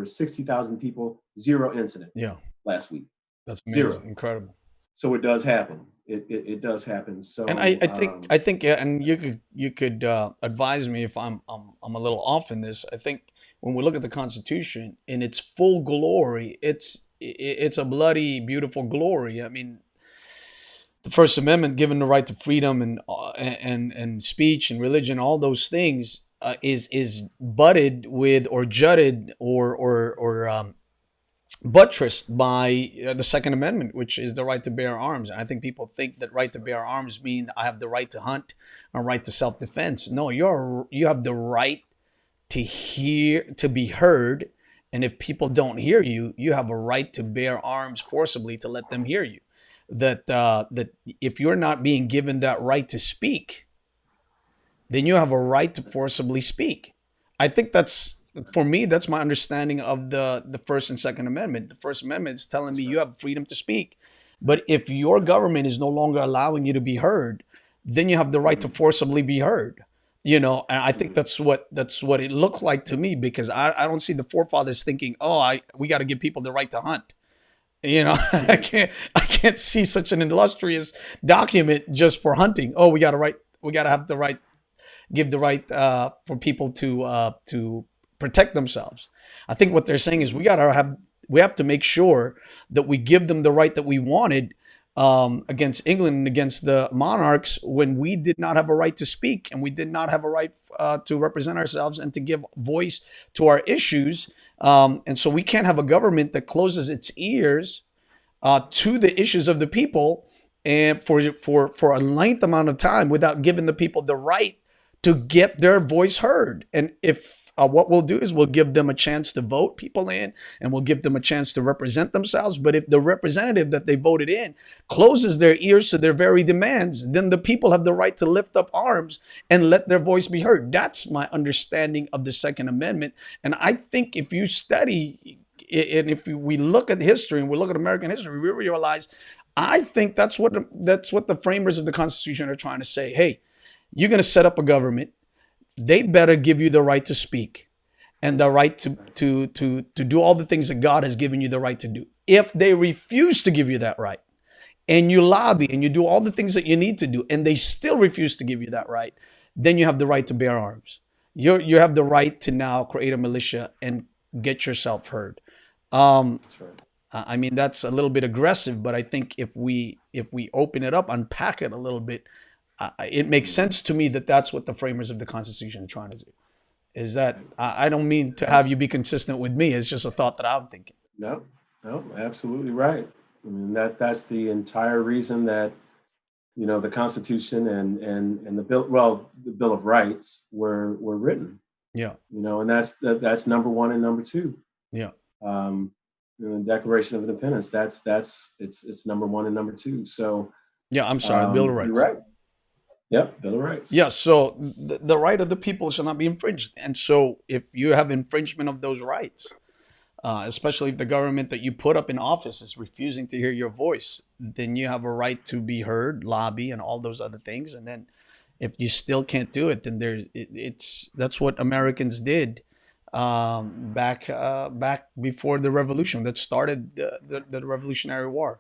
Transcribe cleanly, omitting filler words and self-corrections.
were 60,000 people, 0 incidents Yeah, last week, that's 0. amazing, incredible. So it does happen. It does happen. And I, So I think I think yeah, and you could advise me if I'm a little off in this. I think when we look at the Constitution in its full glory, it's a bloody beautiful glory. I mean, the First Amendment, given the right to freedom and speech and religion, all those things, is butted with or jutted or buttressed by the Second Amendment, which is the right to bear arms. And I think people think that right to bear arms mean I have the right to hunt or right to self-defense. No, you have the right to hear, to be heard, and if people don't hear you, you have a right to bear arms forcibly to let them hear you. That if you're not being given that right to speak, then you have a right to forcibly speak. I think that's, for me, that's my understanding of the First and Second Amendment. The First Amendment is telling me that's you right. have freedom to speak, but if your government is no longer allowing you to be heard, then you have the right to Mhm, forcibly be heard. And I think mhm. that's what it looks like to me, because I don't see the forefathers thinking, oh, I we got to give people the right to hunt. I can't see such an illustrious document just for hunting. Oh, we got to have the right, give the right for people to protect themselves. I think what they're saying is we have to make sure that we give them the right that we wanted against England and against the monarchs, when we did not have a right to speak and we did not have a right to represent ourselves and to give voice to our issues. And so we can't have a government that closes its ears to the issues of the people and for a length amount of time without giving the people the right to get their voice heard. And if what we'll do is we'll give them a chance to vote people in, and we'll give them a chance to represent themselves. But if the representative that they voted in closes their ears to their very demands, then the people have the right to lift up arms and let their voice be heard. That's my understanding of the Second Amendment. And I think if you study and if we look at history and we look at American history, we realize, I think that's what the framers of the Constitution are trying to say. Hey, you're going to set up a government. They better give you the right to speak and the right to do all the things that God has given you the right to do. If they refuse to give you that right, and you lobby and you do all the things that you need to do, and they still refuse to give you that right, then you have the right to bear arms. You have the right to now create a militia and get yourself heard. Um, That's right. I mean, that's a little bit aggressive, but I think if we open it up, unpack it a little bit, it makes Mhm. sense to me that that's what the framers of the Constitution are trying to do. Is that Right. I don't mean to Ab- have you be consistent with me. It's just a thought that I'm thinking. No, no, absolutely right. I mean, that's the entire reason that, the Constitution and the bill, well, the Bill of Rights were written. Yeah, And that's number one and number two. yeah, Um, the Declaration of Independence. It's number one and number two. So yeah. I'm sorry, the Bill of you're Rights. right. Yep, Bill of Rights. Yeah, so the right of the people shall not be infringed. And so if you have infringement of those rights, especially if the government that you put up in office is refusing to hear your voice, then you have a right to be heard, lobby, and all those other things. And then if you still can't do it, then it's that's what Americans did back before the revolution that started the Revolutionary War.